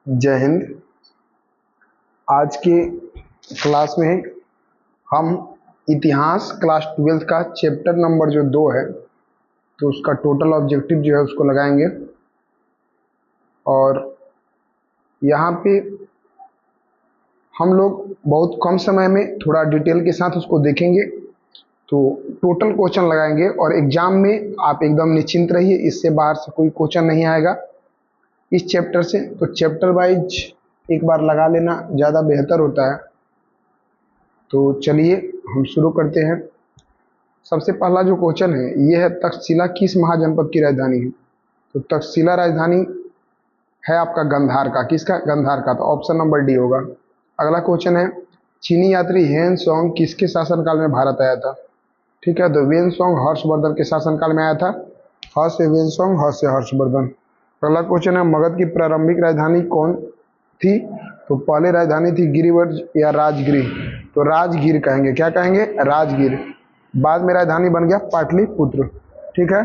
जय हिंद। आज के क्लास में हम इतिहास क्लास 12th का चैप्टर नंबर जो 2 है, तो उसका टोटल ऑब्जेक्टिव जो है उसको लगाएंगे। और यहाँ पे हम लोग बहुत कम समय में थोड़ा डिटेल के साथ उसको देखेंगे, तो टोटल क्वेश्चन लगाएंगे। और एग्जाम में आप एकदम निश्चिंत रहिए, इससे बाहर से कोई क्वेश्चन नहीं आएगा इस चैप्टर से। तो चैप्टर वाइज एक बार लगा लेना ज़्यादा बेहतर होता है। तो चलिए हम शुरू करते हैं। सबसे पहला जो क्वेश्चन है ये है, तक्षशिला किस महाजनपद की राजधानी है? तो तक्षशिला राजधानी है आपका गांधार का। किसका? गांधार का। तो ऑप्शन नंबर डी होगा। अगला क्वेश्चन है, चीनी यात्री हेन सोंग किसके शासनकाल में भारत आया था? ठीक है, तो वेन सोंग हर्षवर्धन के शासनकाल में आया था। ह से वेन सोंग, ह से हर्षवर्धन। अगला क्वेश्चन है, मगध की प्रारंभिक राजधानी कौन थी? तो पहले राजधानी थी गिरिवर्ज या राजगिर। तो राजगिर कहेंगे। क्या कहेंगे? राजगिर। बाद में राजधानी बन गया पाटलिपुत्र। ठीक है।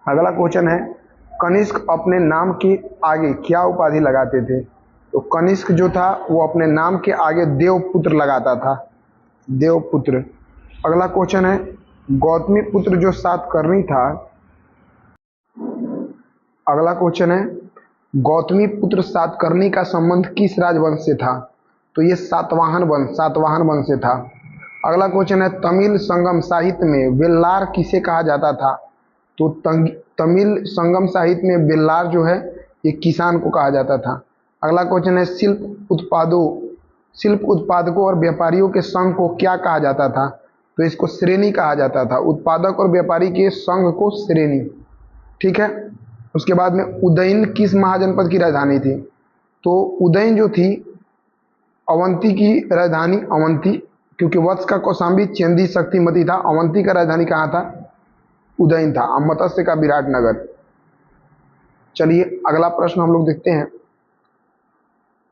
अगला क्वेश्चन है, कनिष्क अपने नाम के आगे क्या उपाधि लगाते थे? तो कनिष्क जो था वो अपने नाम के आगे देवपुत्र लगाता था, देवपुत्र। अगला क्वेश्चन है, गौतमी पुत्र जो सातकर्णी था। अगला क्वेश्चन है, गौतमी पुत्र सातकर्णी का संबंध किस राजवंश से था? तो ये सातवाहन वंश से था। अगला क्वेश्चन है, तमिल संगम साहित्य में वेल्लार किसे कहा जाता था? तो तमिल संगम साहित्य में वेल्लार जो है ये किसान को कहा जाता था। अगला क्वेश्चन है, शिल्प उत्पादकों और व्यापारियों के संघ को क्या कहा जाता था? तो इसको श्रेणी कहा जाता था। उत्पादक और व्यापारी के संघ को श्रेणी। ठीक है। उसके बाद में उदयन किस महाजनपद की राजधानी थी? तो उदयन जो थी अवंती की राजधानी, अवंती, क्योंकि वत्स का कौशाम्बी, चंदी शक्तिमती था। अवंती का राजधानी कहाँ था? उदयन था। मत्स्य का विराटनगर। चलिए अगला प्रश्न हम लोग देखते हैं।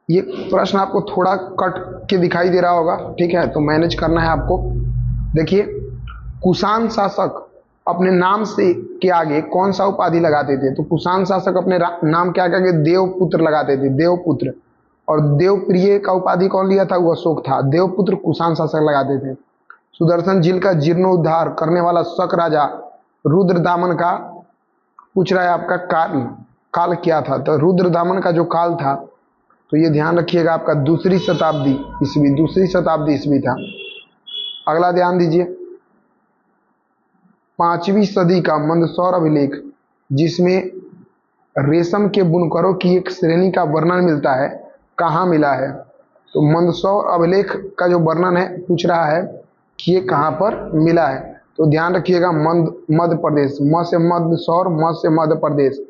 ये प्रश्न आपको थोड़ा कट के दिखाई दे रहा होगा, ठीक है, तो मैनेज करना है आपको। देखिए, कुषाण शासक अपने नाम से के आगे कौन सा उपाधि लगाते थे? तो कुषाण शासक अपने नाम के आगे देवपुत्र लगाते थे, देवपुत्र। और देवप्रिय का उपाधि कौन लिया था? वो अशोक था। देवपुत्र कुषाण शासक लगाते थे। सुदर्शन झील का जीर्णोद्धार करने वाला शक राजा रुद्रदामन का पूछ रहा है आपका काल क्या था? तो रुद्रदामन का जो काल था, तो ये ध्यान रखिएगा, आपका दूसरी शताब्दी ईस्वी था। अगला ध्यान दीजिए, 5वीं सदी का मंदसौर अभिलेख, जिसमें रेशम के बुनकरों की एक श्रेणी का वर्णन मिलता है, कहाँ मिला है? तो मंदसौर अभिलेख का जो वर्णन है पूछ रहा है कि ये कहाँ पर मिला है। तो ध्यान रखिएगा, मध्य प्रदेश। म से मंदसौर, म से मध्य प्रदेश,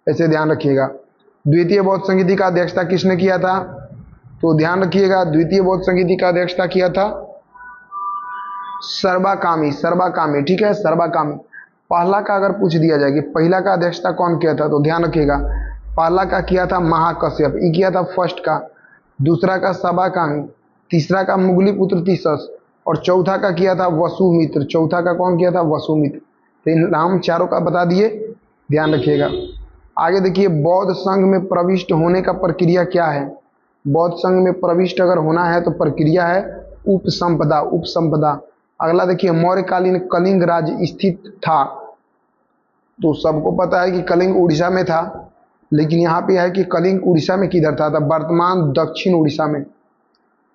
ऐसे ध्यान रखिएगा। द्वितीय बौद्ध संगीति का अध्यक्षता किसने किया था? तो ध्यान रखिएगा, द्वितीय बौद्ध संगीति का अध्यक्षता किया था सर्वाकामी। ठीक है, सर्वाकामी। पहला का अगर पूछ दिया जाए कि पहला का अध्यक्षता कौन किया था, तो ध्यान रखिएगा, पहला का किया था महाकश्यप, ये किया था फर्स्ट का। दूसरा का सर्वाकामी, तीसरा का मुगली पुत्र तीसस, और चौथा का किया था वसुमित्र। चौथा का कौन किया था? वसुमित्र। तो इन नाम चारों का बता दिए, ध्यान रखिएगा। आगे देखिए, बौद्ध संघ में प्रविष्ट होने का प्रक्रिया क्या है? बौद्ध संघ में प्रविष्ट अगर होना है तो प्रक्रिया है उपसंपदा। अगला देखिए, मौर्यकालीन कलिंग राज्य स्थित था। तो सबको पता है कि कलिंग उड़ीसा में था, लेकिन यहाँ पे है कि कलिंग उड़ीसा में किधर था? वर्तमान दक्षिण उड़ीसा में।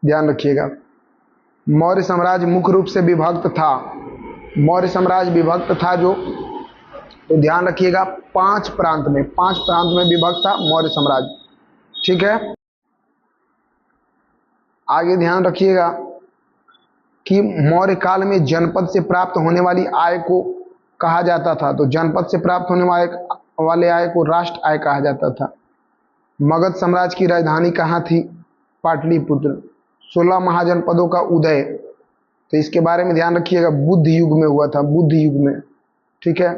ध्यान रखिएगा। मौर्य साम्राज्य मुख्य रूप से विभक्त था। मौर्य साम्राज्य विभक्त था जो, तो ध्यान रखिएगा, 5 प्रांत में विभक्त था मौर्य साम्राज्य। ठीक है। आगे ध्यान रखिएगा कि मौर्य काल में जनपद से प्राप्त होने वाली आय को कहा जाता था। तो जनपद से प्राप्त होने वाले आय को राष्ट्र आय कहा जाता था। मगध साम्राज्य की राजधानी कहाँ थी? पाटलिपुत्र। 16 महाजनपदों का उदय, तो इसके बारे में ध्यान रखिएगा, बुद्ध युग में हुआ था, बुद्ध युग में। ठीक है।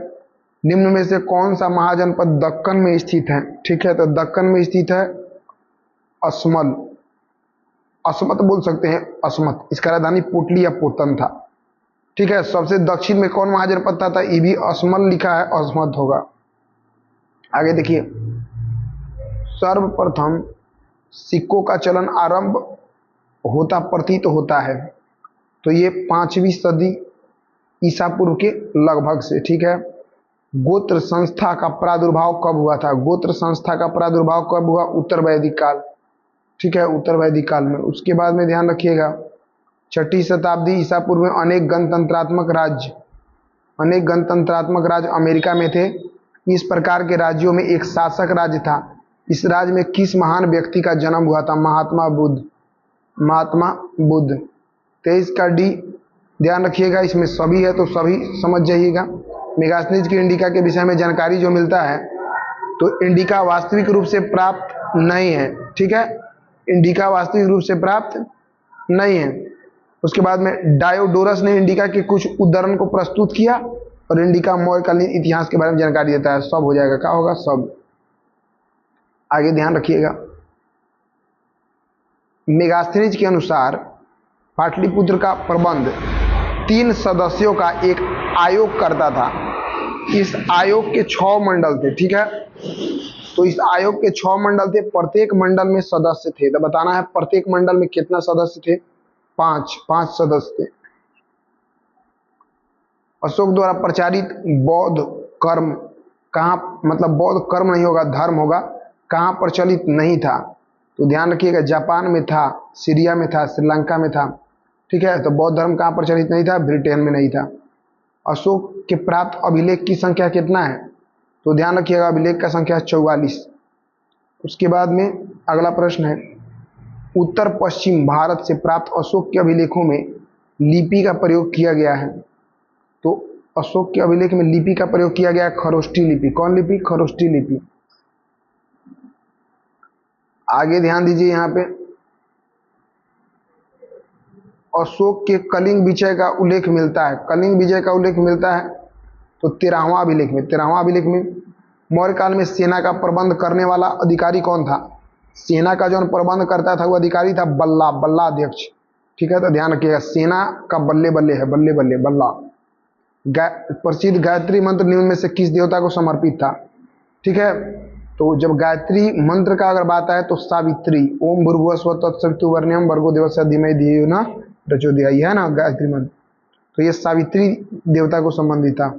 निम्न में से कौन सा महाजनपद दक्कन में स्थित है? ठीक है, तो दक्कन में स्थित है असमत बोल सकते हैं, असमत। इसका राजधानी पोटली या पोतन था। ठीक है। सबसे दक्षिण में कौन महाजनपद था? ये भी असमल लिखा है, असमत होगा। आगे देखिए, सर्वप्रथम सिक्कों का चलन आरंभ होता प्रतीत होता है, तो ये 5वीं सदी ईसा पूर्व के लगभग से, ठीक है। गोत्र संस्था का प्रादुर्भाव कब हुआ था? गोत्र संस्था का प्रादुर्भाव कब हुआ? उत्तर वैदिक काल, ठीक है, उत्तर वैदिक काल में। उसके बाद में ध्यान रखिएगा 6ठी शताब्दी ईसा पूर्व में अनेक गणतंत्रात्मक राज्य अमेरिका में थे। इस प्रकार के राज्यों में एक शासक राज्य था। इस राज्य में किस महान व्यक्ति का जन्म हुआ था? महात्मा बुद्ध। 23 का डी ध्यान रखिएगा, इसमें सभी है तो सभी समझ जाइएगा। मेगास्थनीज की इंडिका के विषय में जानकारी जो मिलता है, तो इंडिका वास्तविक रूप से प्राप्त नहीं है, ठीक है, इंडिका वास्तविक रूप से प्राप्त नहीं है। उसके बाद में डायोडोरस ने इंडिका के कुछ उदाहरण को प्रस्तुत किया और इंडिका मौर्यकालीन इतिहास के बारे में जानकारी देता है। सब हो जाएगा, क्या होगा? सब। आगे ध्यान रखिएगा, मेगास्थनीज के अनुसार पाटलिपुत्र का प्रबंध 3 सदस्यों का एक आयोग करता था। इस आयोग के 6 मंडल थे, ठीक है, तो इस आयोग के 6 मंडल थे, प्रत्येक मंडल में सदस्य थे। तो बताना है प्रत्येक मंडल में कितना सदस्य थे? 5 सदस्य थे। अशोक द्वारा प्रचारित बौद्ध कर्म कहाँ, मतलब बौद्ध कर्म नहीं होगा, धर्म होगा, कहाँ प्रचलित नहीं था? तो ध्यान रखिएगा, जापान में था, सीरिया में था, श्रीलंका में था, ठीक है। तो बौद्ध धर्म कहाँ प्रचलित नहीं था? ब्रिटेन में नहीं था। अशोक के प्राप्त अभिलेख की संख्या कितना है? तो ध्यान रखिएगा, अभिलेख का संख्या 44। उसके बाद में अगला प्रश्न है, उत्तर पश्चिम भारत से प्राप्त अशोक के अभिलेखों में लिपि का प्रयोग किया गया है। तो अशोक के अभिलेख में लिपि का प्रयोग किया गया है खरोष्ठी लिपि। कौन लिपि? खरोष्ठी लिपि। आगे ध्यान दीजिए, यहाँ पे अशोक के कलिंग विजय का उल्लेख मिलता है। कलिंग विजय का उल्लेख मिलता है तो 13वां अभिलेख में मौर्य काल में सेना का प्रबंध करने वाला अधिकारी कौन था? सेना का जो प्रबंध करता था वो अधिकारी था बल्ला अध्यक्ष, ठीक है। तो ध्यान रखिएगा, सेना का बल्ले बल्ले है, बल्ला। प्रसिद्ध गायत्री मंत्र निम्न में से किस देवता को समर्पित था? ठीक है, तो जब गायत्री मंत्र का अगर बात आए तो सावित्री, ओम भूर्भुवः स्वः तत्सवितुर्वरेण्यं भर्गो देवस्य धीमहि धियो यो न प्रचोदयात्, है ना गायत्री मंत्र। तो ये सावित्री देवता को संबंधित था।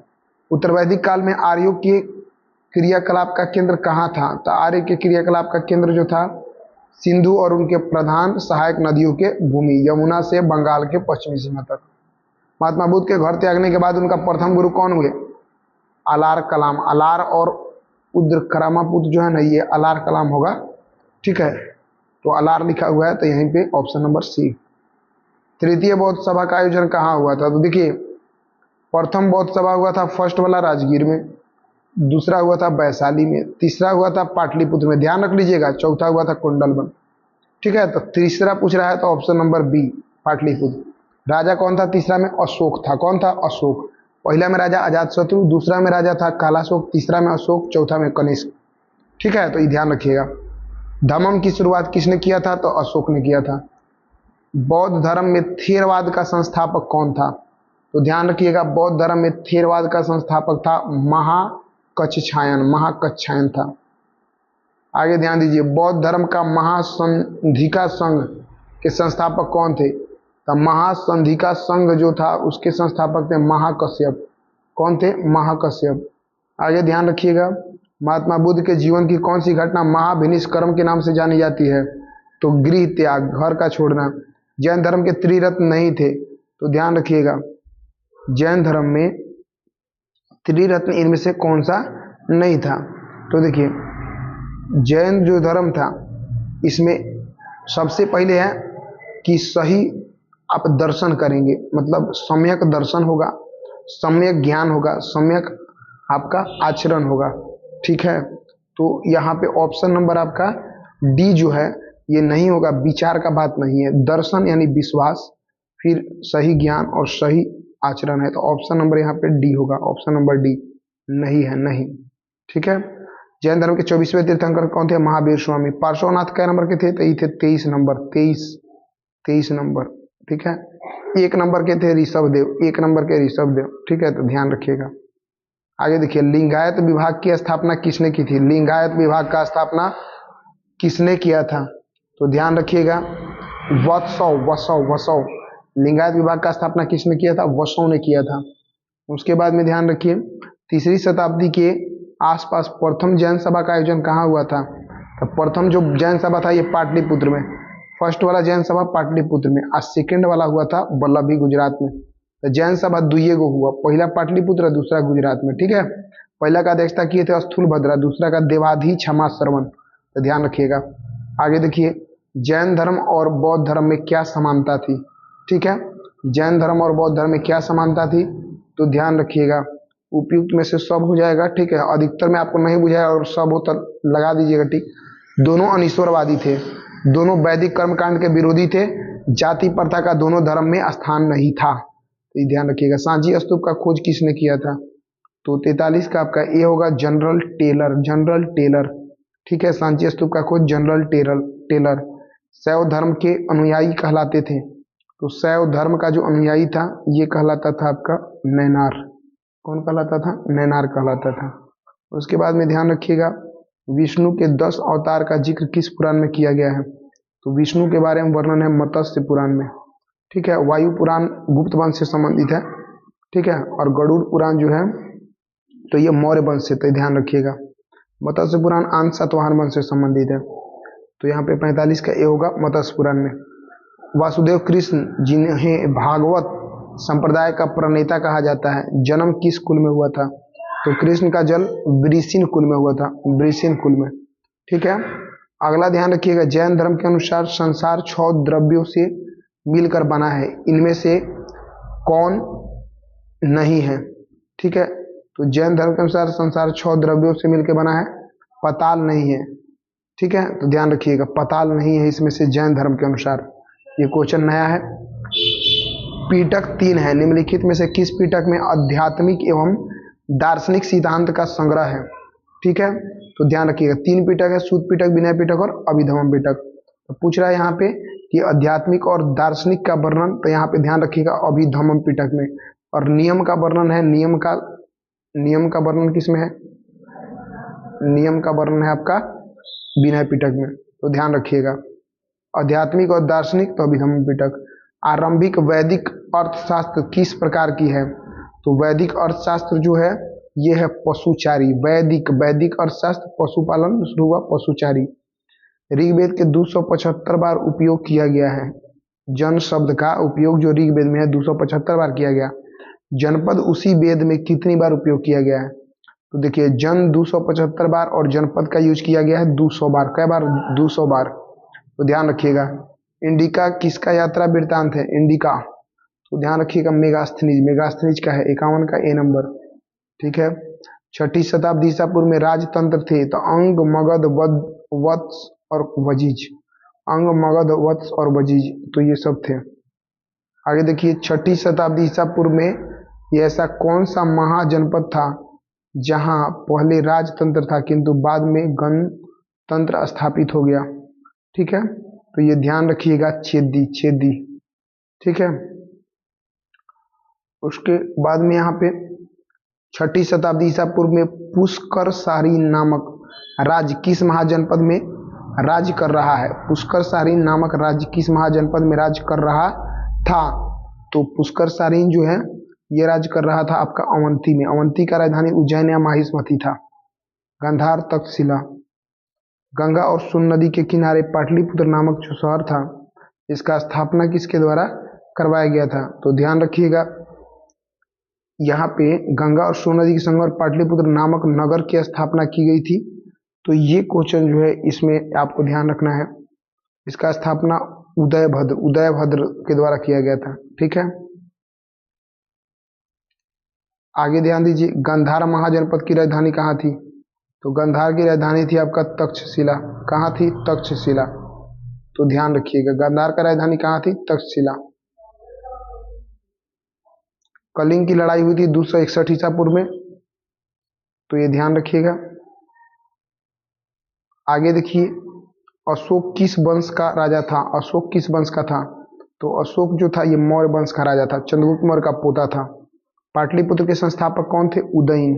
उत्तर वैदिक काल में आर्यों के क्रियाकलाप का केंद्र कहाँ था? तो आर्य के क्रियाकलाप का केंद्र जो था सिंधु और उनके प्रधान सहायक नदियों के भूमि, यमुना से बंगाल के पश्चिमी सीमा तक। महात्मा बुद्ध के घर त्यागने के बाद उनका प्रथम गुरु कौन हुए? अलार कलाम। अलार और उद्रकरामापुत्र जो है ना, ये अलार कलाम होगा, ठीक है। तो अलार लिखा हुआ है, तो यहीं पे ऑप्शन नंबर सी। तृतीय बौद्ध सभा का आयोजन कहाँ हुआ था? तो देखिए, प्रथम बौद्ध सभा हुआ था फर्स्ट वाला राजगीर में, दूसरा हुआ था वैशाली में, तीसरा हुआ था पाटलिपुत्र में, ध्यान रख लीजिएगा, चौथा हुआ था कुंडलवन, ठीक है। तो तीसरा पूछ रहा है तो ऑप्शन नंबर बी पाटलिपुत्र। राजा कौन था तीसरा में? अशोक था। कौन था? अशोक। पहला में राजा अजातशत्रु, दूसरा में राजा था कालाशोक, तीसरा में अशोक, चौथा में कनिष्क, ठीक है। तो ये ध्यान रखिएगा। धम्म की शुरुआत किसने किया था? तो अशोक ने किया था। बौद्ध धर्म में थेरवाद का संस्थापक कौन था? तो ध्यान रखिएगा, बौद्ध धर्म में थेरवाद का संस्थापक था महाकच्छायन था। आगे ध्यान दीजिए, बौद्ध धर्म का महासंधिका संघ के संस्थापक कौन थे? तो महासंधिका संघ जो था उसके संस्थापक थे महाकश्यप। कौन थे? महाकश्यप। आगे ध्यान रखिएगा, महात्मा बुद्ध के जीवन की कौन सी घटना महाभिनिष्क्रम के नाम से जानी जाती है? तो गृह त्याग, घर का छोड़ना। जैन धर्म के त्रिरत्न नहीं थे, तो ध्यान रखिएगा, जैन धर्म में त्रिरत्न इनमें से कौन सा नहीं था? तो देखिए, जैन जो धर्म था इसमें सबसे पहले है कि सही आप दर्शन करेंगे, मतलब सम्यक दर्शन होगा, सम्यक ज्ञान होगा, सम्यक आपका आचरण होगा, ठीक है। तो यहाँ पे ऑप्शन नंबर आपका डी जो है ये नहीं होगा, विचार का बात नहीं है, दर्शन यानी विश्वास, फिर सही ज्ञान और सही आचरण है। तो ऑप्शन नंबर यहाँ पे डी होगा, ऑप्शन नंबर डी नहीं है, नहीं, ठीक है। जैन धर्म के 24वें तीर्थंकर कौन थे? महावीर स्वामी। पार्श्वनाथ कै नंबर के थे? तो ये थे 23 नंबर, 23 नंबर, ठीक है। 1 नंबर के थे ऋषभदेव, 1 नंबर के ऋषभदेव, ठीक है। तो ध्यान रखिएगा। आगे देखिए, लिंगायत विभाग की स्थापना किसने की थी? लिंगायत विभाग का स्थापना किसने किया था? तो ध्यान रखिएगा, वत्सव वसव वसव, लिंगायत विभाग का स्थापना किसने किया था? वसव ने किया था। उसके बाद में ध्यान रखिए, तीसरी शताब्दी के आसपास प्रथम जैन सभा का आयोजन कहाँ हुआ था? तो प्रथम जो जैन सभा था ये पाटलिपुत्र में, फर्स्ट वाला जैन सभा पाटलिपुत्र में, और सेकेंड वाला हुआ था वल्लभी गुजरात में। तो जैन सभा दुइये गो हुआ, पहला पाटलिपुत्र दूसरा गुजरात में, ठीक है। पहला का अध्यक्षता किए थे स्थूलभद्रा, दूसरा का देवाधी क्षमा श्रवण। तो ध्यान रखिएगा। आगे देखिए, जैन धर्म और बौद्ध धर्म में क्या समानता थी? ठीक है, जैन धर्म और बौद्ध धर्म में क्या समानता थी? तो ध्यान रखिएगा, उपयुक्त में से सब हो जाएगा, ठीक है। अधिकतर में आपको नहीं बुझाया और सब हो तो लगा दीजिएगा, ठीक। दोनों अनीश्वरवादी थे, दोनों वैदिक कर्मकांड के विरोधी थे, जाति प्रथा का दोनों धर्म में स्थान नहीं था। तो ये ध्यान रखिएगा। सांची स्तूप का खोज किसने किया था? तो 43 का आपका ए होगा जनरल टेलर, जनरल टेलर, ठीक है। सांची स्तूप का खोज जनरल टेलर। शैव धर्म के अनुयायी कहलाते थे, तो शैव धर्म का जो अनुयायी था ये कहलाता था आपका नैनार। कौन कहलाता था? नैनार कहलाता था। उसके बाद में ध्यान रखिएगा, विष्णु के 10 अवतार का जिक्र किस पुराण में किया गया है? तो विष्णु के बारे में वर्णन है मत्स्य पुराण में, ठीक है। वायु पुराण गुप्त वंश से संबंधित है, ठीक है। और गरुड़ पुराण जो है तो ये मौर्य वंश से, तो ध्यान रखिएगा। मत्स्य पुराण आंश सातवाहन वंश से संबंधित है, तो यहाँ पे 45 का ए होगा मत्स्य पुराण में। वासुदेव कृष्ण जिन्हें भागवत संप्रदाय का प्रणेता कहा जाता है, जन्म किस कुल में हुआ था? तो कृष्ण का जन्म वृषिण कुल में हुआ था, वृषिण कुल में, ठीक है। अगला ध्यान रखिएगा, जैन धर्म के अनुसार संसार 6 द्रव्यों से मिलकर बना है, इनमें से कौन नहीं है? ठीक है, तो जैन धर्म के अनुसार संसार 6 द्रव्यों से मिलकर बना है, पताल नहीं है, ठीक है। तो ध्यान रखिएगा, पताल नहीं है इसमें से जैन धर्म के अनुसार। ये क्वेश्चन नया है। पीटक 3 है, निम्नलिखित में से किस पीटक में आध्यात्मिक एवं दार्शनिक सिद्धांत का संग्रह है? ठीक है, तो ध्यान रखिएगा 3 पीटक है, सूत पीटक, विनय पीटक और अभिधम्म पीटक। तो पूछ रहा है यहाँ पे कि आध्यात्मिक और दार्शनिक का वर्णन, तो यहाँ पे ध्यान रखिएगा अभिधम्म पीटक में। और नियम का वर्णन है, नियम का वर्णन किस में है? नियम का वर्णन है आपका विनय पीटक में। तो ध्यान रखिएगा, आध्यात्मिक और दार्शनिक तो अभिधम्म पीटक। आरंभिक वैदिक अर्थशास्त्र किस प्रकार की है? तो वैदिक अर्थशास्त्र जो है ये है पशुचारी। वैदिक अर्थशास्त्र पशुपालन शुरू हुआ, पशुचारी। ऋग्वेद के 275 बार उपयोग किया गया है। जन शब्द का उपयोग जो ऋग्वेद में है 275 बार किया गया। जनपद उसी वेद में कितनी बार उपयोग किया गया है? तो देखिए, जन 275 बार और जनपद का यूज किया गया है 200 बार। कै बार? 200 बार। तो ध्यान रखिएगा। इंडिका किसका यात्रा वृत्तांत है? इंडिका, तो ध्यान रखिएगा मेगास्थनीज का है, 51 का ए नंबर, ठीक है। 6ठी शताब्दी ईसा पूर्व में राजतंत्र थे, तो अंग, मगध, वत्स और वजीज। अंग, मगध, वत्स और वजीज, तो ये सब थे। आगे देखिए, 6ठी शताब्दी ईसा पूर्व में ये ऐसा कौन सा महाजनपद था जहां पहले राजतंत्र था किंतु बाद में गणतंत्र स्थापित हो गया? ठीक है, तो ये ध्यान रखिएगा चेदी, ठीक है। उसके बाद में यहाँ पे 6ठी शताब्दी ईसा पूर्व में पुष्कर सारी नामक राज्य किस महाजनपद में राज्य कर रहा है? पुष्कर सारीन नामक राज्य किस महाजनपद में राज्य कर रहा था? तो पुष्कर सारीन जो है ये राज्य कर रहा था आपका अवंती में। अवंती का राजधानी उज्जैन या माहिष्मती था। गांधार, तक्षशिला। गंगा और सोन नदी के किनारे पाटलिपुत्र नामक जो शहर था इसका स्थापना किसके द्वारा करवाया गया था? तो ध्यान रखिएगा, यहाँ पे गंगा और सोन नदी के संगम पर पाटलिपुत्र नामक नगर की स्थापना की गई थी। तो ये क्वेश्चन जो है इसमें आपको ध्यान रखना है, इसका स्थापना उदयभद्र के द्वारा किया गया था, ठीक है। आगे ध्यान दीजिए, गांधार महाजनपद की राजधानी कहाँ थी? तो गांधार की राजधानी थी आपका तक्षशिला। कहाँ थी? तक्षशिला। तो ध्यान रखिएगा, गांधार का राजधानी कहाँ थी? तक्षशिला। कलिंग की लड़ाई हुई थी 261 ईसा पूर्व में, तो ये ध्यान रखिएगा। आगे देखिए, अशोक किस वंश का राजा था? अशोक किस वंश का था? तो अशोक जो था ये मौर्य वंश का राजा था, चंद्रगुप्त मौर्य का पोता था। पाटलिपुत्र के संस्थापक कौन थे? उदयन।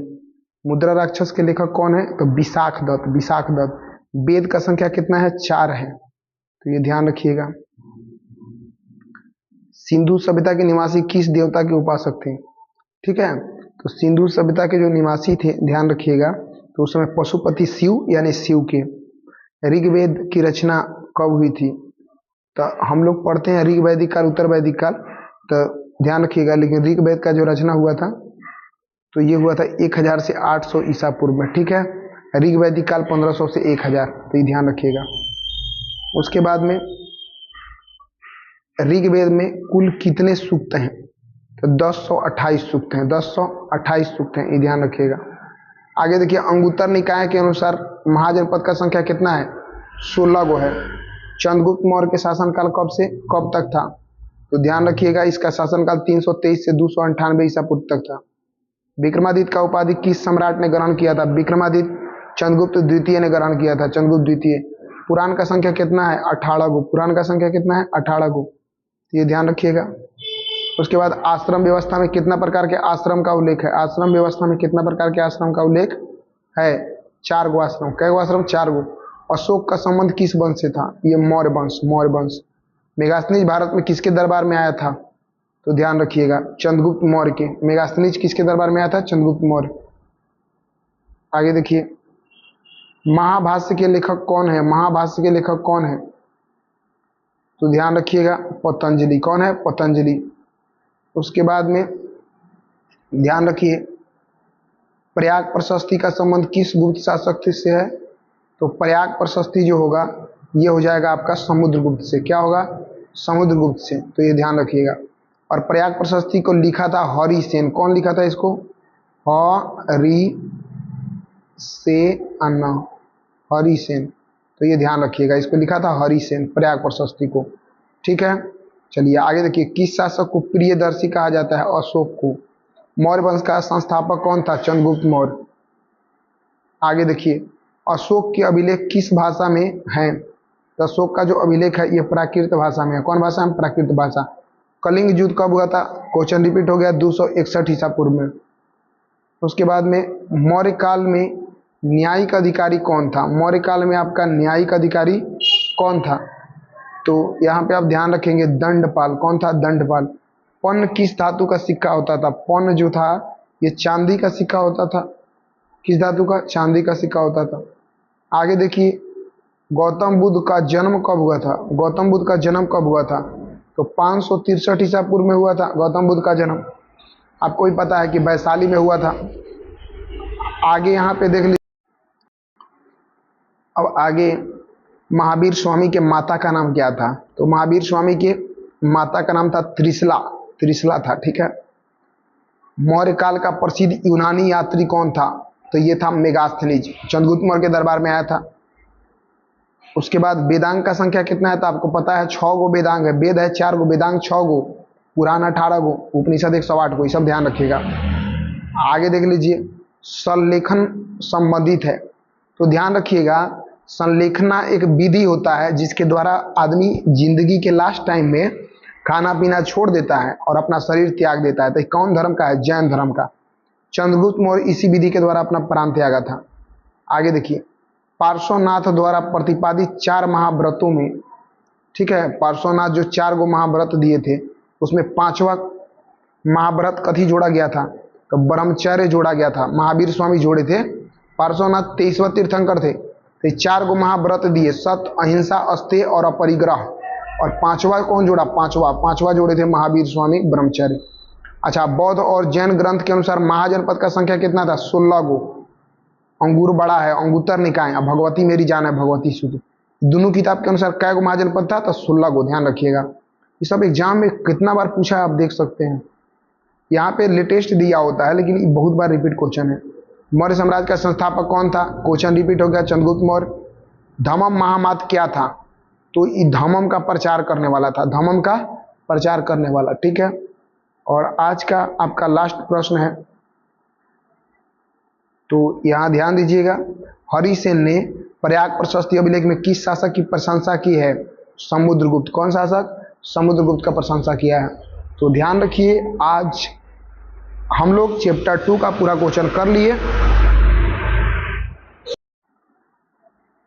मुद्रा राक्षस के लेखक कौन है? तो विशाख दत्त। वेद का संख्या कितना है? 4 है, तो ये ध्यान रखिएगा। सिंधु सभ्यता के निवासी किस देवता के उपासक थे? ठीक है, तो सिंधु सभ्यता के जो निवासी थे, ध्यान रखिएगा, तो उस समय पशुपति शिव यानी शिव के। ऋग्वेद की रचना कब हुई थी? तो हम लोग पढ़ते हैं ऋग वैदिक काल, उत्तर वैदिक काल, तो ध्यान रखिएगा। लेकिन ऋग्वेद का जो रचना हुआ था तो ये हुआ था 1000 से 800 ईसा पूर्व में। ठीक है, ऋग वैदिक काल 1500 से 1000, तो ये ध्यान रखिएगा। उसके बाद में ऋग्वेद में कुल कितने सूक्त हैं? तो 1028 सूक्त हैं, 1028 सूक्त हैं, ये ध्यान रखिएगा। आगे देखिए, अंगुत्तर निकाय के अनुसार महाजनपद का संख्या कितना है? 16 गो है। चंद्रगुप्त मौर्य के शासनकाल कब से कब तक था? तो ध्यान रखिएगा, इसका शासनकाल 323 से 298 ईसा पूर्व तक था। विक्रमादित्य का उपाधि किस सम्राट ने ग्रहण किया था? विक्रमादित्य चंद्रगुप्त द्वितीय ने ग्रहण किया था, चंद्रगुप्त द्वितीय। पुराण का संख्या कितना है? 18 गो। पुराण का संख्या कितना है? 18 गो, ये ध्यान रखिएगा। उसके बाद आश्रम व्यवस्था में कितना प्रकार के आश्रम का उल्लेख है? आश्रम व्यवस्था में कितना प्रकार के आश्रम का उल्लेख है? 4 गो आश्रम। कै गो आश्रम? 4 गो। अशोक का संबंध किस वंश से था? ये मौर्य वंश, मौर्य वंश। मेगास्थनीज भारत में किसके दरबार में आया था? तो ध्यान रखिएगा, चंद्रगुप्त मौर्य के। मेगास्थनीज किसके दरबार में आया था? चंद्रगुप्त मौर्य। आगे देखिए, महाभाष्य के लेखक कौन है? महाभाष्य के लेखक कौन है? तो ध्यान रखिएगा, पतंजलि। कौन है? पतंजलि। उसके बाद में ध्यान रखिए, प्रयाग प्रशस्ति का संबंध किस गुप्त शासक से है? तो प्रयाग प्रशस्ति जो होगा ये हो जाएगा आपका समुद्रगुप्त से। क्या होगा? समुद्रगुप्त से, तो ये ध्यान रखिएगा। और प्रयाग प्रशस्ति को लिखा था हरिसेन। कौन लिखा था इसको? हरिसेन, तो ये ध्यान रखिएगा, इसको लिखा था हरिसेन, प्रयाग प्रशस्ति को। ठीक है, चलिए आगे देखिए, किस शासक को प्रियदर्शी कहा जाता है? अशोक को। मौर्य वंश का संस्थापक कौन था? चंद्रगुप्त मौर्य। आगे देखिए, अशोक के अभिलेख किस भाषा में है? तो अशोक का जो अभिलेख है ये प्राकृत भाषा में है। कौन भाषा में? प्राकृत भाषा। कलिंग युद्ध कब हुआ था? क्वेश्चन रिपीट हो गया, 261 ईसा पूर्व में। उसके बाद में मौर्य काल में न्यायिक अधिकारी कौन था? मौर्य काल में आपका न्यायिक अधिकारी कौन था? तो यहाँ पे आप ध्यान रखेंगे, दंडपाल। कौन था? दंडपाल। पन्न किस धातु का सिक्का होता था? पन्न जो था ये चांदी का सिक्का होता था। किस धातु का? चांदी का सिक्का होता था। आगे देखिए, गौतम बुद्ध का जन्म कब हुआ था? गौतम बुद्ध का जन्म कब हुआ था? तो 563 ईसा पूर्व में हुआ था गौतम बुद्ध का जन्म। आपको भी पता है कि वैशाली में हुआ था। आगे यहाँ पे देख लीजिए, अब आगे महावीर स्वामी के माता का नाम क्या था? तो महावीर स्वामी के माता का नाम था त्रिशला, त्रिशला था। ठीक है। मौर्य काल का प्रसिद्ध यूनानी यात्री कौन था? तो ये था मेगास्थनीज, चंद्रगुप्त मौर्य के दरबार में आया था। उसके बाद वेदांग का संख्या कितना है? तो आपको पता है 6 गो वेदांग है। वेद है 4 गो, वेदांग 6 गो, पुराण 18 गो, उपनिषद 108 गो, ये सब ध्यान रखिएगा। आगे देख लीजिए, संलेखन संबंधित है, तो ध्यान रखिएगा, संलेखना एक विधि होता है जिसके द्वारा आदमी जिंदगी के लास्ट टाइम में खाना पीना छोड़ देता है और अपना शरीर त्याग देता है। तो कौन धर्म का है? जैन धर्म का। चंद्रगुप्त मौर्य इसी विधि के द्वारा अपना प्राण त्यागा था। आगे देखिए, पार्श्वनाथ द्वारा प्रतिपादित 4 महाव्रतों में, ठीक है, पार्श्वनाथ जो 4 गो महाव्रत दिए थे उसमें 5वां महाव्रत कथी जोड़ा गया था? तो ब्रह्मचर्य जोड़ा गया था। महावीर स्वामी जोड़े थे। पार्श्वनाथ 23वां तीर्थंकर थे। तो 4 गो महाव्रत दिए, सत्य, अहिंसा, अस्तेय और अपरिग्रह। और 5वां कौन जोड़ा? पांचवा जोड़े थे महावीर स्वामी, ब्रह्मचर्य। अच्छा, बौद्ध और जैन ग्रंथ के अनुसार महाजनपद का संख्या कितना था? 16 गो। अंगूर बड़ा है, अंगुत्तर निकाय, भगवती मेरी जान है, भगवती शुद्ध, दोनों किताब के अनुसार कै गो महाजनपद था? तो 16 गो। ध्यान रखिएगा, ये सब एग्जाम में कितना बार पूछा है आप देख सकते हैं। यहाँ पे लेटेस्ट दिया होता है लेकिन ये बहुत बार रिपीट क्वेश्चन है। मौर्य साम्राज्य का संस्थापक कौन था? क्वेश्चन रिपीट हो गया, चंद्रगुप्त मौर्य। धम्म महामात्र क्या था? तो ये धम्म का प्रचार करने वाला था, धम्म का प्रचार करने वाला। ठीक है, और आज का आपका लास्ट प्रश्न है, तो यहाँ ध्यान दीजिएगा, हरिसेन ने प्रयाग प्रशस्ति अभिलेख में किस शासक की प्रशंसा की है? समुद्रगुप्त। कौन शासक? समुद्रगुप्त का प्रशंसा किया है। तो ध्यान रखिए, आज हम लोग चैप्टर 2 का पूरा क्वेश्चन कर लिए।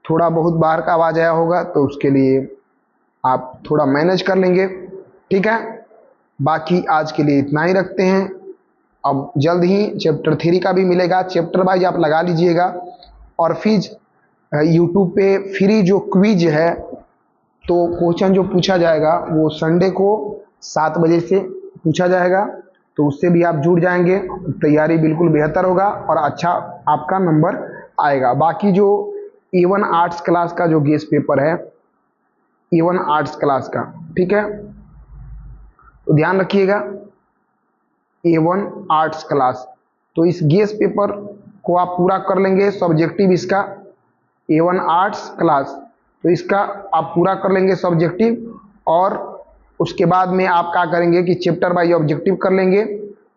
थोड़ा बहुत बाहर का आवाज़ आया होगा तो उसके लिए आप थोड़ा मैनेज कर लेंगे, ठीक है। बाकी आज के लिए इतना ही रखते हैं। अब जल्द ही चैप्टर 3 का भी मिलेगा, चैप्टर वाइज आप लगा लीजिएगा। और फिर यूट्यूब पे फ्री जो क्विज है, तो क्वेश्चन जो पूछा जाएगा वो संडे को 7 बजे से पूछा जाएगा, तो उससे भी आप जुड़ जाएंगे, तैयारी बिल्कुल बेहतर होगा और अच्छा आपका नंबर आएगा। बाकी जो A1 आर्ट्स क्लास का जो गेस पेपर है, A1 आर्ट्स क्लास का, ठीक है, तो ध्यान रखिएगा A1 आर्ट्स क्लास, तो इस गेस पेपर को आप पूरा कर लेंगे, सब्जेक्टिव इसका A1 आर्ट्स क्लास, तो इसका आप पूरा कर लेंगे सब्जेक्टिव। और उसके बाद में आप क्या करेंगे कि चैप्टर बाई ऑब्जेक्टिव कर लेंगे,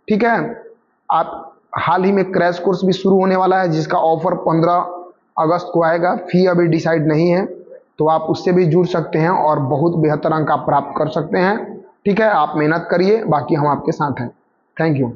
ठीक है। आप हाल ही में क्रैश कोर्स भी शुरू होने वाला है जिसका ऑफर 15 अगस्त को आएगा, फी अभी डिसाइड नहीं है, तो आप उससे भी जुड़ सकते हैं और बहुत बेहतर अंक आप प्राप्त कर सकते हैं, ठीक है। आप मेहनत करिए, बाकी हम आपके साथ हैं। Thank you.